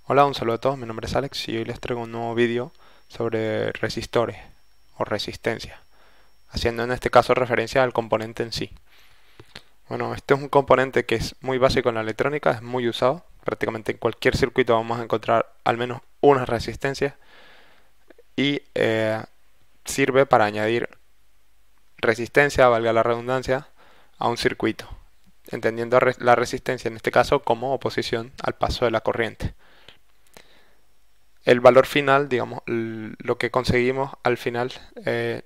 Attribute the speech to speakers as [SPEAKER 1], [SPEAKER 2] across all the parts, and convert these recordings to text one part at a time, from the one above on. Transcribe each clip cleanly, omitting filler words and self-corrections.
[SPEAKER 1] Hola, un saludo a todos, mi nombre es Alex y hoy les traigo un nuevo vídeo sobre resistores o resistencia, haciendo en este caso referencia al componente en sí. Bueno, este es un componente que es muy básico en la electrónica, es muy usado, prácticamente en cualquier circuito vamos a encontrar al menos una resistencia y sirve para añadir resistencia, valga la redundancia, a un circuito, entendiendo la resistencia en este caso como oposición al paso de la corriente. El valor final, digamos, lo que conseguimos al final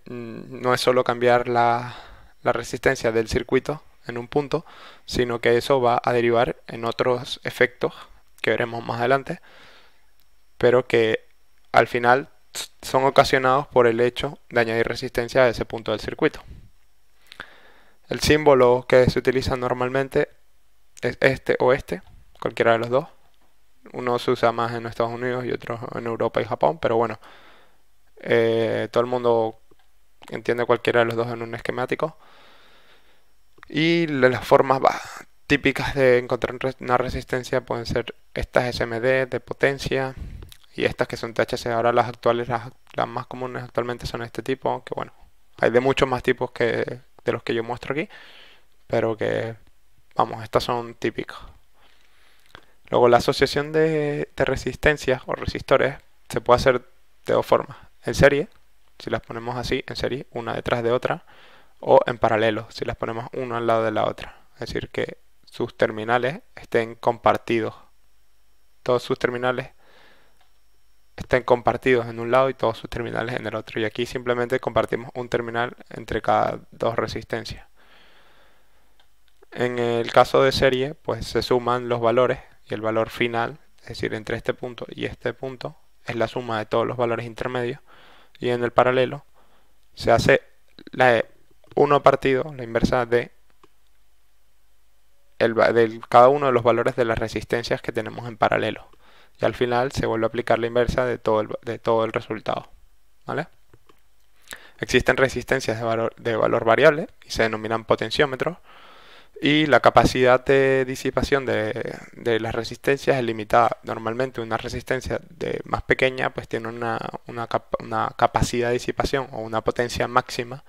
[SPEAKER 1] no es solo cambiar la resistencia del circuito en un punto, sino que eso va a derivar en otros efectos que veremos más adelante, pero que al final son ocasionados por el hecho de añadir resistencia a ese punto del circuito. El símbolo que se utiliza normalmente es este o este, cualquiera de los dos. Uno se usa más en Estados Unidos y otro en Europa y Japón, pero bueno, todo el mundo entiende cualquiera de los dos en un esquemático. Y las formas típicas de encontrar una resistencia pueden ser estas SMD de potencia y estas que son THC. Ahora las actuales, las más comunes actualmente son este tipo, que bueno, hay de muchos más tipos que de los que yo muestro aquí, pero que, vamos, estas son típicas. Luego la asociación de resistencias o resistores se puede hacer de dos formas. En serie, si las ponemos así, en serie, una detrás de otra, o en paralelo, si las ponemos una al lado de la otra. Es decir, que sus terminales estén compartidos. Todos sus terminales estén compartidos en un lado y todos sus terminales en el otro. Y aquí simplemente compartimos un terminal entre cada dos resistencias. En el caso de serie, pues se suman los valores y el valor final, es decir, entre este punto y este punto, es la suma de todos los valores intermedios. Y en el paralelo se hace la 1 partido, la inversa de cada uno de los valores de las resistencias que tenemos en paralelo. Y al final se vuelve a aplicar la inversa de todo el resultado. ¿Vale? Existen resistencias de valor variable y se denominan potenciómetros. Y la capacidad de disipación de las resistencias es limitada. Normalmente una resistencia más pequeña pues tiene una capacidad de disipación o una potencia máxima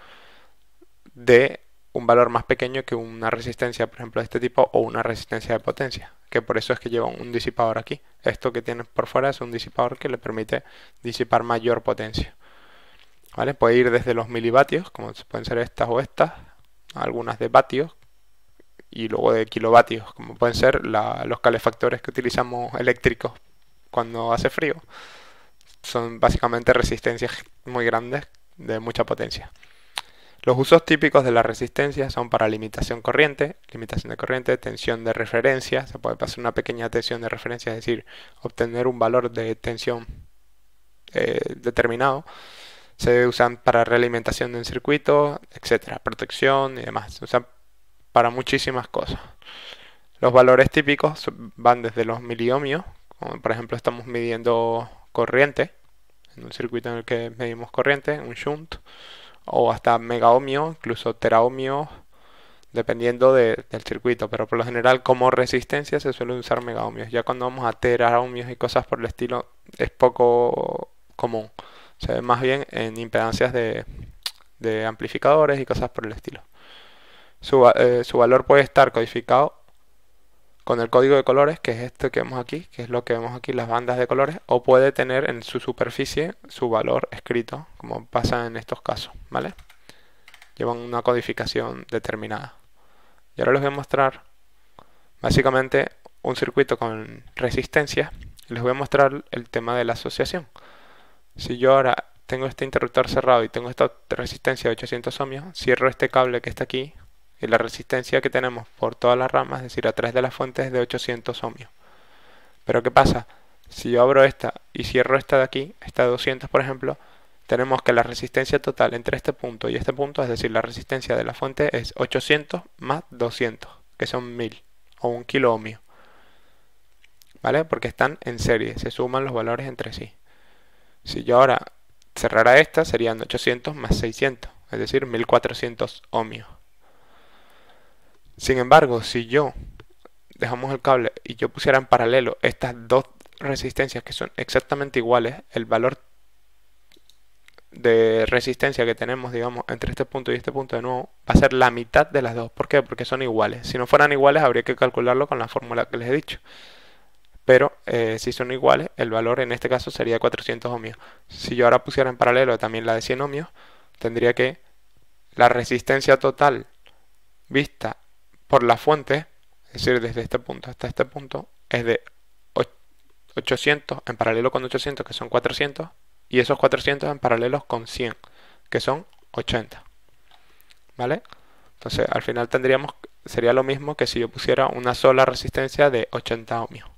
[SPEAKER 1] de un valor más pequeño que una resistencia, por ejemplo, de este tipo o una resistencia de potencia, que por eso es que lleva un disipador aquí. Esto que tiene por fuera es un disipador que le permite disipar mayor potencia. ¿Vale? Puede ir desde los milivatios, como pueden ser estas o estas, algunas de vatios, y luego de kilovatios, como pueden ser los calefactores que utilizamos eléctricos cuando hace frío. Son básicamente resistencias muy grandes de mucha potencia. Los usos típicos de la resistencia son para limitación de corriente, tensión de referencia, se puede pasar una pequeña tensión de referencia, es decir, obtener un valor de tensión determinado. Se usan para realimentación de un circuito, etcétera, protección y demás. Se usan para muchísimas cosas. Los valores típicos van desde los miliohmios, como por ejemplo estamos midiendo corriente, en un circuito en el que medimos corriente, un shunt, o hasta megaohmios, incluso teraohmios, dependiendo del circuito, pero por lo general como resistencia se suele usar megaohmios. Ya cuando vamos a teraohmios y cosas por el estilo es poco común. Se ve más bien en impedancias de amplificadores y cosas por el estilo. Su valor puede estar codificado con el código de colores, que es este que vemos aquí, que es lo que vemos aquí, las bandas de colores, o puede tener en su superficie su valor escrito, como pasa en estos casos, ¿vale? Llevan una codificación determinada. Y ahora les voy a mostrar básicamente un circuito con resistencia y les voy a mostrar el tema de la asociación. Si yo ahora tengo este interruptor cerrado y tengo esta resistencia de 800 ohmios, cierro este cable que está aquí y la resistencia que tenemos por todas las ramas, es decir, a través de la fuente es de 800 ohmios. Pero ¿qué pasa? Si yo abro esta y cierro esta de aquí, esta de 200 por ejemplo, tenemos que la resistencia total entre este punto y este punto, es decir, la resistencia de la fuente es 800 más 200, que son 1000 o 1 kilo ohmio. ¿Vale? Porque están en serie, se suman los valores entre sí. Si yo ahora cerrara esta, serían 800 más 600, es decir, 1400 ohmios. Sin embargo, si yo dejamos el cable y yo pusiera en paralelo estas dos resistencias que son exactamente iguales, el valor de resistencia que tenemos, digamos, entre este punto y este punto de nuevo, va a ser la mitad de las dos. ¿Por qué? Porque son iguales. Si no fueran iguales, habría que calcularlo con la fórmula que les he dicho. Pero si son iguales, el valor en este caso sería 400 ohmios. Si yo ahora pusiera en paralelo también la de 100 ohmios, tendría que la resistencia total vista por la fuente, es decir, desde este punto hasta este punto, es de 800 en paralelo con 800, que son 400, y esos 400 en paralelo con 100, que son 80. ¿Vale? Entonces, al final sería lo mismo que si yo pusiera una sola resistencia de 80 ohmios.